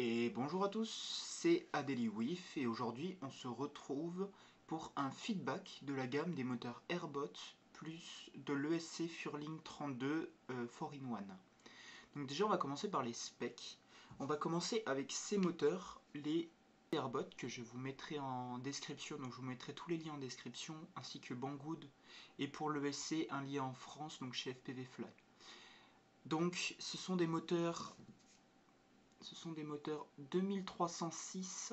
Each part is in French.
Et bonjour à tous, c'est AdeliWif et aujourd'hui on se retrouve pour un feedback de la gamme des moteurs Airbot plus de l'ESC Furling 32 4-in-1. Donc déjà on va commencer par les specs. On va commencer avec ces moteurs, les Airbot que je vous mettrai en description, donc je vous mettrai tous les liens en description ainsi que Banggood et pour l'ESC un lien en France donc chez FPV Fly. Donc ce sont des moteurs 2306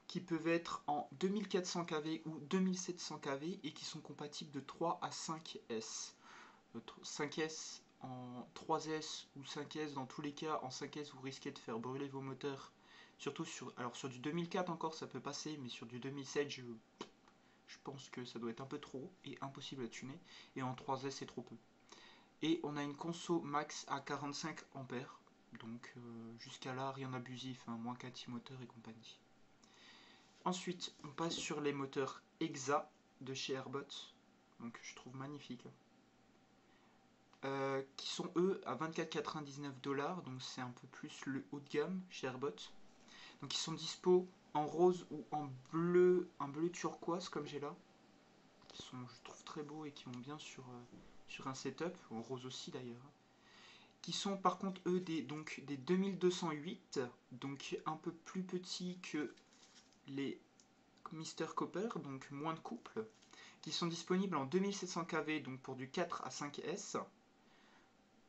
qui peuvent être en 2400 kV ou 2700 kV et qui sont compatibles de 3 à 5S. 5S en 3S ou 5S, dans tous les cas, en 5S vous risquez de faire brûler vos moteurs. Surtout sur du 2004 encore ça peut passer, mais sur du 2007 je pense que ça doit être un peu trop et impossible à tuner. Et en 3S c'est trop peu. Et on a une conso max à 45 ampères. Donc jusqu'à là, rien d'abusif, hein, moins qu'anti-moteur et compagnie. Ensuite, on passe sur les moteurs EXA de chez Airbot, donc je trouve magnifique. Qui sont eux à 24,99$, donc c'est un peu plus le haut de gamme chez Airbot. Donc ils sont dispo en rose ou en bleu, un bleu turquoise comme j'ai là. Qui sont, je trouve, très beaux et qui vont bien sur un setup, en rose aussi d'ailleurs. Qui sont par contre eux des 2208, donc un peu plus petits que les Mr Copper, donc moins de couple, qui sont disponibles en 2700 kV, donc pour du 4 à 5S.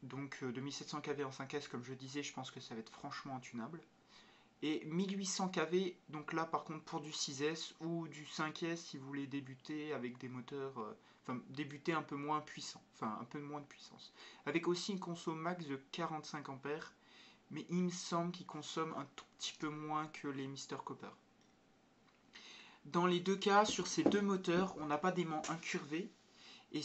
Donc 2700 kV en 5S, comme je disais, je pense que ça va être franchement intunable. Et 1800 kV, donc là par contre pour du 6S ou du 5S si vous voulez débuter avec des moteurs, enfin débuter un peu moins puissant, enfin un peu moins de puissance. Avec aussi une conso max de 45 ampères, mais il me semble qu'il consomme un tout petit peu moins que les Mr Copper. Dans les deux cas, sur ces deux moteurs, on n'a pas d'aimant incurvé, et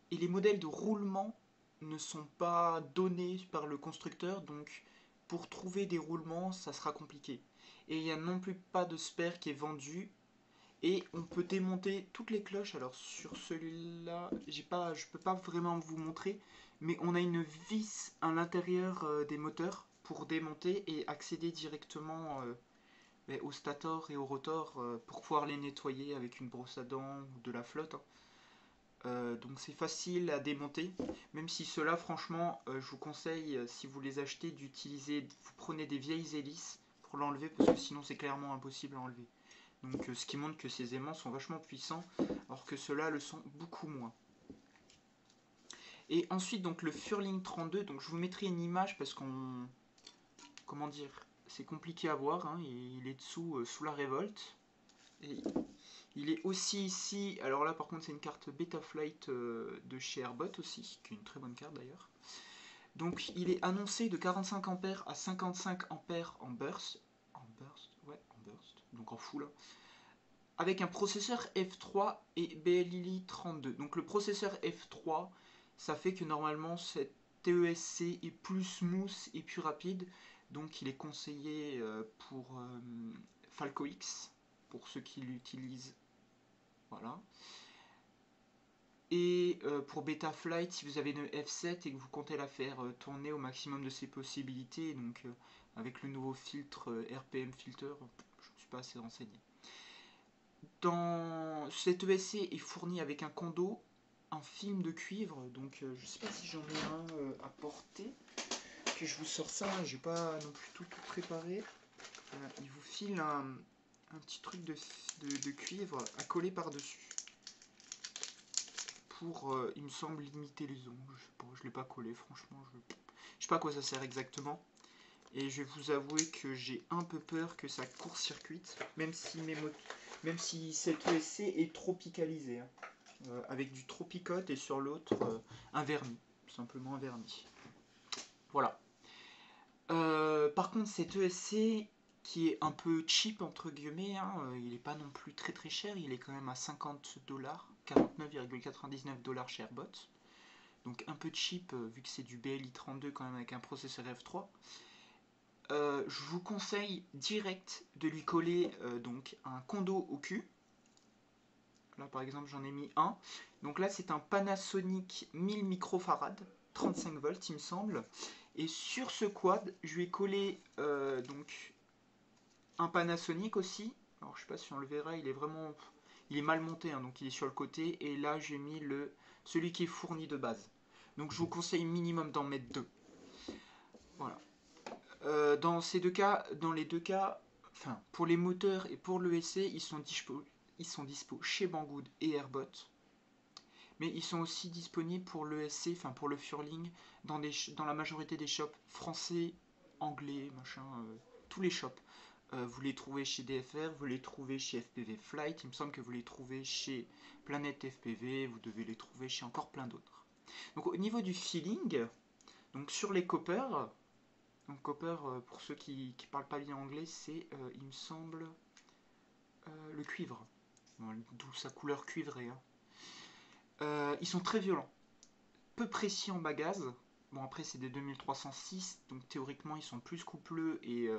les modèles de roulement ne sont pas donnés par le constructeur, donc pour trouver des roulements, ça sera compliqué. Et il n'y a non plus pas de spare qui est vendu, et on peut démonter toutes les cloches. Alors sur celui-là, je peux pas vraiment vous montrer, mais on a une vis à l'intérieur des moteurs pour démonter et accéder directement au stator et au rotor pour pouvoir les nettoyer avec une brosse à dents ou de la flotte. Donc c'est facile à démonter, même si ceux-là, franchement, je vous conseille, si vous les achetez, d'utiliser, vous prenez des vieilles hélices pour l'enlever, parce que sinon c'est clairement impossible à enlever. Donc ce qui montre que ces aimants sont vachement puissants, alors que ceux-là le sont beaucoup moins. Et ensuite, donc le Furling 32, donc je vous mettrai une image parce qu'on... Comment dire, c'est compliqué à voir, hein, il est dessous, sous la révolte. Et il est aussi ici, alors là par contre c'est une carte Betaflight de chez Airbot aussi, qui est une très bonne carte d'ailleurs. Donc il est annoncé de 45 ampères à 55 ampères en burst, donc en full, avec un processeur F3 et BLILI 32. Donc le processeur F3, ça fait que normalement cette TESC est plus smooth et plus rapide, donc il est conseillé pour Falco X, pour ceux qui l'utilisent. Voilà. Et pour Betaflight, si vous avez une F7 et que vous comptez la faire tourner au maximum de ses possibilités, donc avec le nouveau filtre RPM Filter, je ne suis pas assez renseigné. Cette ESC est fournie avec un condo, un film de cuivre, donc je ne sais pas si j'en ai un à porter, que je vous sors ça, j'ai pas non plus tout préparé. Il vous file un petit truc de cuivre à coller par-dessus. Pour, il me semble, limiter les ongles. Je ne l'ai pas collé, franchement. Je sais pas à quoi ça sert exactement. Et je vais vous avouer que j'ai un peu peur que ça court-circuite, même si cette ESC est tropicalisée. Hein. Avec du tropicote et sur l'autre, un vernis. Tout simplement un vernis. Voilà. Par contre, cette ESC, qui est un peu cheap entre guillemets, hein, il n'est pas non plus très très cher, il est quand même à 50$, 49,99$ chez Airbot. Donc un peu cheap vu que c'est du BLI 32 quand même avec un processeur F3. Je vous conseille direct de lui coller donc un condo au cul. Là par exemple j'en ai mis un. Donc là c'est un Panasonic 1000 microfarad, 35 volts il me semble. Et sur ce quad, je lui ai collé donc un Panasonic aussi. Alors je sais pas si on le verra, il est mal monté, hein, donc il est sur le côté. Et là j'ai mis celui qui est fourni de base. Donc je vous conseille minimum d'en mettre deux. Voilà. Dans les deux cas, enfin pour les moteurs et pour l'ESC, ils sont dispo chez Banggood et Airbot. Mais ils sont aussi disponibles pour l'ESC, enfin pour le Furling, dans la majorité des shops français, anglais, machin, tous les shops. Vous les trouvez chez DFR, vous les trouvez chez FPV Flight, il me semble que vous les trouvez chez Planète FPV, vous devez les trouver chez encore plein d'autres. Donc au niveau du feeling, donc sur les Copper, donc Copper, pour ceux qui parlent pas bien anglais, c'est, il me semble, le cuivre, bon, d'où sa couleur cuivrée. Hein. Ils sont très violents, peu précis en bagasse. Bon après c'est des 2306, donc théoriquement ils sont plus coupleux et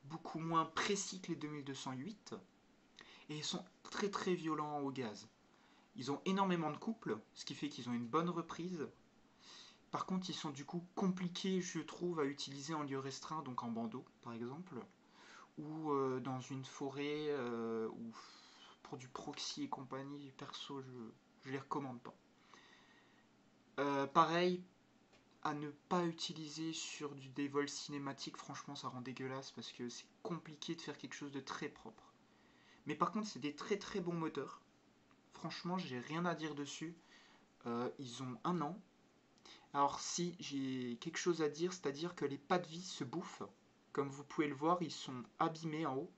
beaucoup moins précis que les 2208. Et ils sont très très violents au gaz. Ils ont énormément de couple, ce qui fait qu'ils ont une bonne reprise. Par contre, ils sont du coup compliqués, je trouve, à utiliser en lieu restreint, donc en bandeau, par exemple, ou dans une forêt, ou pour du proxy et compagnie. Perso, je les recommande pas. Pareil, à ne pas utiliser sur des vols cinématiques, franchement, ça rend dégueulasse parce que c'est compliqué de faire quelque chose de très propre. Mais par contre, c'est des très très bons moteurs. Franchement, j'ai rien à dire dessus. Ils ont 1 an. Alors si j'ai quelque chose à dire, c'est-à-dire que les pas de vis se bouffent. Comme vous pouvez le voir, ils sont abîmés en haut.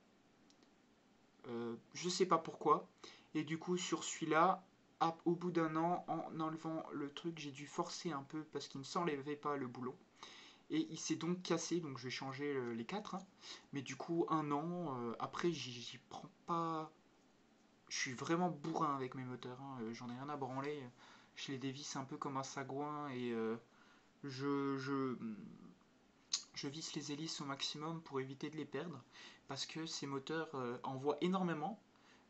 Je sais pas pourquoi. Et du coup, sur celui-là, au bout d'1 an, en enlevant le truc, j'ai dû forcer un peu parce qu'il ne s'enlevait pas le boulon. Et il s'est donc cassé, donc je vais changer les 4. Hein. Mais du coup, 1 an, après, j'y prends pas. Je suis vraiment bourrin avec mes moteurs. Hein. J'en ai rien à branler. Je les dévisse un peu comme un sagouin et je, je, je visse les hélices au maximum pour éviter de les perdre parce que ces moteurs envoient énormément.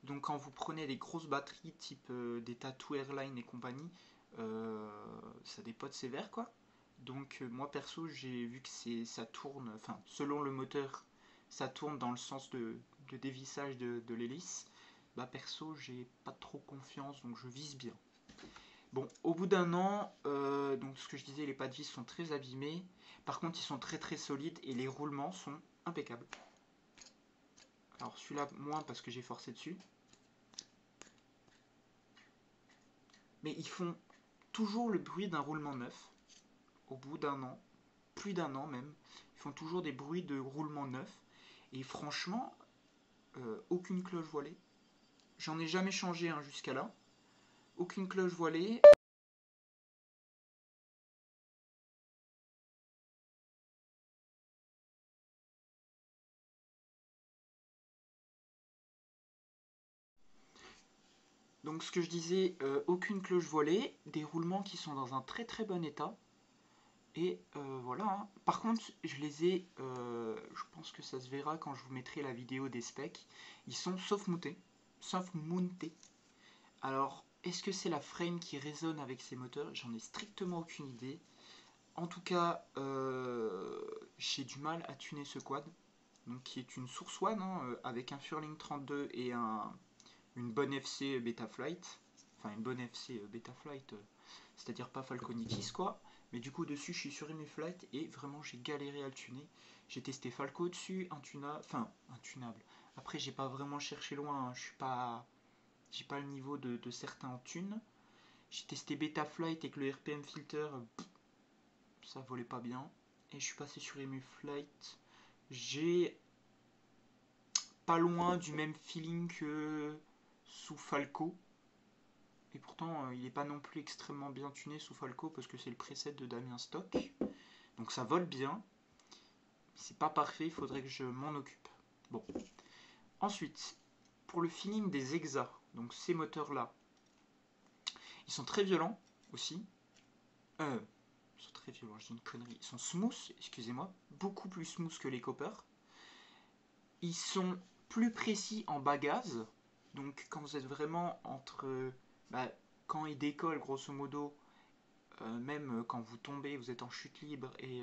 Donc quand vous prenez des grosses batteries type des Tattoo Airline et compagnie, ça dépote sévère quoi. Donc moi perso j'ai vu que ça tourne, enfin selon le moteur ça tourne dans le sens de dévissage de l'hélice. Bah perso j'ai pas trop confiance donc je vise bien. Bon, au bout d'1 an, donc ce que je disais, les pas de vis sont très abîmés. Par contre, ils sont très très solides et les roulements sont impeccables. Alors celui-là, moins parce que j'ai forcé dessus. Mais ils font toujours le bruit d'un roulement neuf. Au bout d'1 an, plus d'1 an même, ils font toujours des bruits de roulement neuf. Et franchement, aucune cloche voilée. J'en ai jamais changé un jusqu'à là. Aucune cloche voilée. Donc ce que je disais, aucune cloche voilée, des roulements qui sont dans un très très bon état. Et voilà. Hein. Par contre, je les ai, je pense que ça se verra quand je vous mettrai la vidéo des specs. Ils sont soft mountés. Soft mountés. Alors, est-ce que c'est la frame qui résonne avec ces moteurs? J'en ai strictement aucune idée. En tout cas, j'ai du mal à tuner ce quad. Donc, qui est une Source One hein, avec un Furling 32 et une bonne FC Betaflight. Enfin, une bonne FC Betaflight, c'est-à-dire pas Falcon X quoi. Mais du coup, dessus, je suis sur EmuFlight et vraiment, j'ai galéré à le tuner. J'ai testé Falco dessus, intunable. Après, j'ai pas vraiment cherché loin, hein. J'ai pas le niveau de certains en tune. J'ai testé Betaflight avec le RPM filter, ça volait pas bien. Et je suis passé sur EmuFlight. J'ai pas loin du même feeling que sous Falco. Et pourtant, il n'est pas non plus extrêmement bien tuné sous Falco parce que c'est le preset de Damien Stock. Donc ça vole bien. C'est pas parfait, il faudrait que je m'en occupe. Bon. Ensuite, pour le feeling des Exa, donc ces moteurs-là, ils sont très violents aussi. Ils sont très violents, je dis une connerie. Ils sont smooth, excusez-moi, beaucoup plus smooth que les Copper. Ils sont plus précis en bagasse. Donc quand vous êtes vraiment entre... bah, quand ils décollent, grosso modo, même quand vous tombez, vous êtes en chute libre et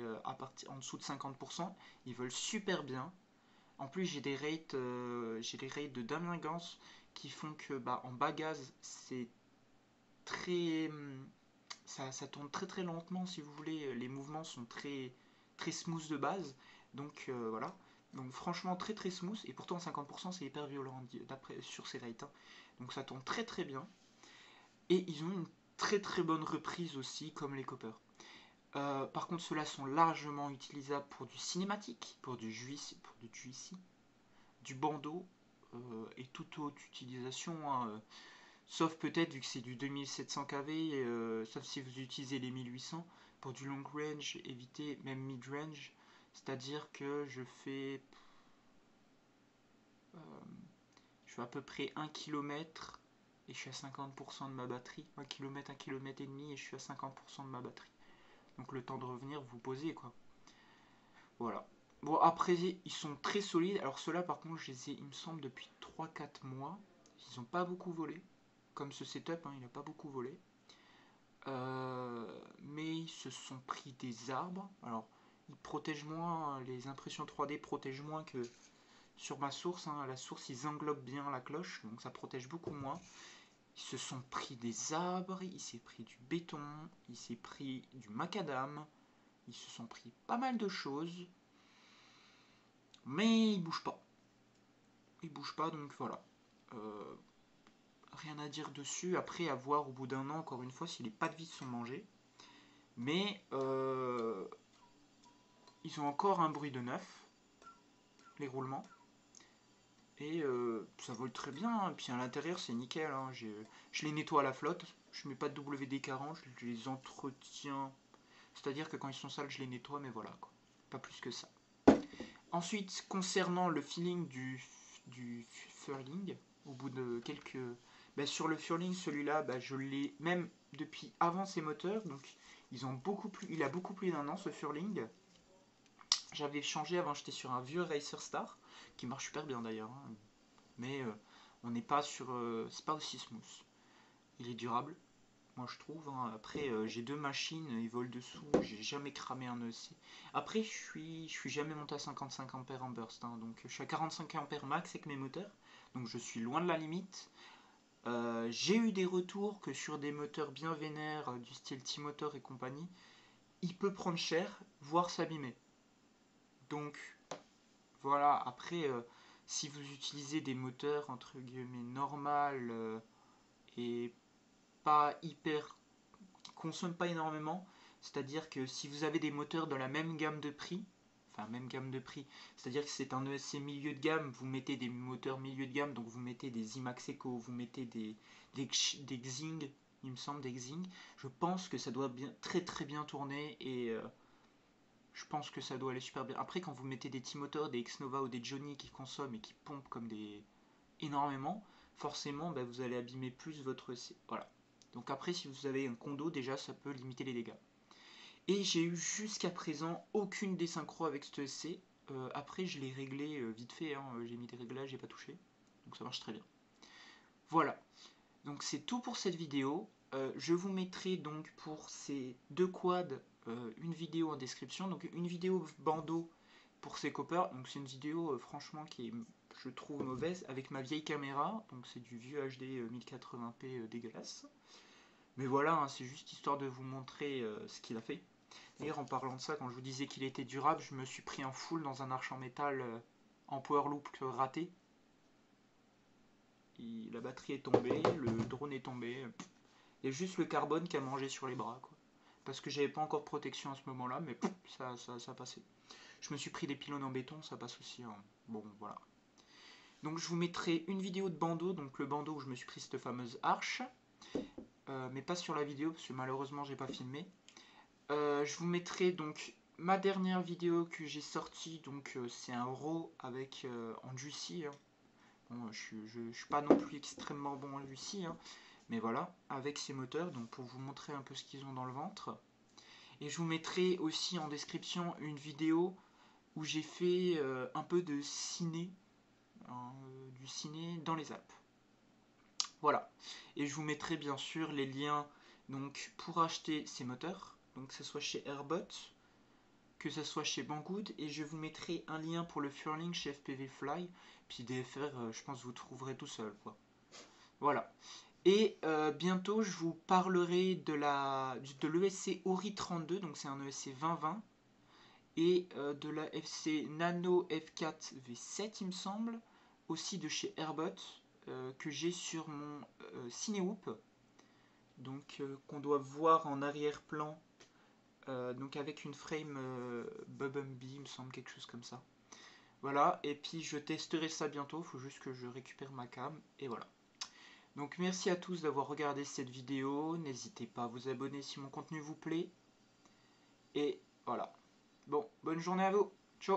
en dessous de 50%, ils volent super bien. En plus, j'ai les rates de Damien Gans qui font que bah, en bas gaz, c'est très. Ça tourne très très lentement si vous voulez. Les mouvements sont très smooth de base. Donc voilà. Donc franchement très très smooth. Et pourtant 50% c'est hyper violent d'après sur ces rates, hein. Donc ça tourne très très bien. Et ils ont une très très bonne reprise aussi comme les Copper. Par contre, ceux-là sont largement utilisables pour du cinématique, pour du juicy, du bandeau et toute autre utilisation, hein, sauf peut-être vu que c'est du 2700 kV, sauf si vous utilisez les 1800 pour du long range, évitez même mid range, c'est-à-dire que euh, je fais à peu près 1 km et je suis à 50% de ma batterie, 1 km, 1 km et demi et je suis à 50% de ma batterie. Donc le temps de revenir, vous posez quoi. Voilà. Bon, après, ils sont très solides. Alors, ceux-là, par contre, je les ai, il me semble, depuis 3 4 mois. Ils n'ont pas beaucoup volé. Comme ce setup, hein, il n'a pas beaucoup volé. Mais ils se sont pris des arbres. Alors, ils protègent moins, les impressions 3D protègent moins que sur ma source, hein. La source, ils englobent bien la cloche, donc ça protège beaucoup moins. Ils se sont pris des arbres, il s'est pris du béton, il s'est pris du macadam, ils se sont pris pas mal de choses. Mais il bouge pas. Il bouge pas, donc voilà. Euh, Rien à dire dessus. Après, à voir au bout d'un an, encore une fois, si les pas de vis sont mangés. Mais ils ont encore un bruit de neuf, les roulements. Et ça vole très bien, hein. Puis à l'intérieur, c'est nickel, hein. Je les nettoie à la flotte. Je mets pas de WD-40, je les entretiens. C'est-à-dire que quand ils sont sales, je les nettoie, mais voilà, quoi. Pas plus que ça. Ensuite, concernant le feeling du furling, au bout de quelques... Bah, sur le furling, celui-là, bah, je l'ai même depuis avant ses moteurs, donc il a beaucoup plus d'un an ce furling. J'avais changé avant, j'étais sur un vieux Racer Star, qui marche super bien d'ailleurs, hein. Mais on n'est pas sur... c'est pas aussi smooth. Il est durable, moi je trouve, hein. Après, j'ai deux machines, ils volent dessous, j'ai jamais cramé un EC. Après, je suis jamais monté à 55 ampères en burst, hein. Donc je suis à 45 ampères max avec mes moteurs, donc je suis loin de la limite. J'ai eu des retours que sur des moteurs bien vénères, du style T-Motor et compagnie, il peut prendre cher, voire s'abîmer. Donc voilà, après, si vous utilisez des moteurs entre guillemets normales et pas hyper qui consomment pas énormément. C'est-à-dire que si vous avez des moteurs de la même gamme de prix, enfin même gamme de prix, c'est-à-dire que c'est un ESC milieu de gamme, vous mettez des moteurs milieu de gamme, donc vous mettez des IMAX Eco, vous mettez des Xing, il me semble, des Xing, je pense que ça doit bien, très très bien tourner et je pense que ça doit aller super bien. Après, quand vous mettez des T-Motors, des Xnova ou des Johnny qui consomment et qui pompent comme des énormément, forcément bah, vous allez abîmer plus votre EC. Voilà. Donc après, si vous avez un condo, déjà ça peut limiter les dégâts. Et j'ai eu jusqu'à présent aucune désynchro avec ce ESC. Après, je l'ai réglé vite fait, hein. J'ai mis des réglages, j'ai pas touché. Donc ça marche très bien. Voilà. Donc c'est tout pour cette vidéo. Je vous mettrai donc pour ces deux quads une vidéo en description. Donc une vidéo bandeau pour ces coppers. Donc c'est une vidéo franchement qui est, je trouve, mauvaise avec ma vieille caméra. Donc c'est du vieux HD 1080p dégueulasse. Mais voilà, hein, c'est juste histoire de vous montrer ce qu'il a fait. D'ailleurs, en parlant de ça, quand je vous disais qu'il était durable, je me suis pris en full dans un arche en métal en power loop raté. La batterie est tombée, le drone est tombé. Il y a juste le carbone qui a mangé sur les bras, quoi. Parce que j'avais pas encore de protection à ce moment-là, mais ça a passé. Je me suis pris des pylônes en béton, ça passe aussi, hein. Bon, voilà. Donc je vous mettrai une vidéo de bandeau, donc le bandeau où je me suis pris cette fameuse arche. Mais pas sur la vidéo, parce que malheureusement j'ai pas filmé. Je vous mettrai donc ma dernière vidéo que j'ai sortie, donc c'est un RAW avec en Juicy, hein. Bon, je suis pas non plus extrêmement bon en Juicy, hein, mais voilà, avec ces moteurs, donc pour vous montrer un peu ce qu'ils ont dans le ventre. Et je vous mettrai aussi en description une vidéo où j'ai fait un peu de ciné, hein, du ciné dans les Alpes. Voilà. Et je vous mettrai bien sûr les liens Donc pour acheter ces moteurs, donc que ce soit chez Airbot, que ce soit chez Banggood, et je vous mettrai un lien pour le Furling chez FPV Fly, puis DFR, je pense que vous trouverez tout seul, quoi. Voilà. Et bientôt, je vous parlerai de l'ESC Ori 32, donc c'est un ESC 2020, et de la FC Nano F4 V7, il me semble, aussi de chez Airbot, que j'ai sur mon Cinehoop, donc qu'on doit voir en arrière-plan, donc avec une frame Bumblebee, il me semble, quelque chose comme ça. Voilà, et puis je testerai ça bientôt, il faut juste que je récupère ma cam, et voilà. Donc merci à tous d'avoir regardé cette vidéo, n'hésitez pas à vous abonner si mon contenu vous plaît, et voilà. Bon, bonne journée à vous!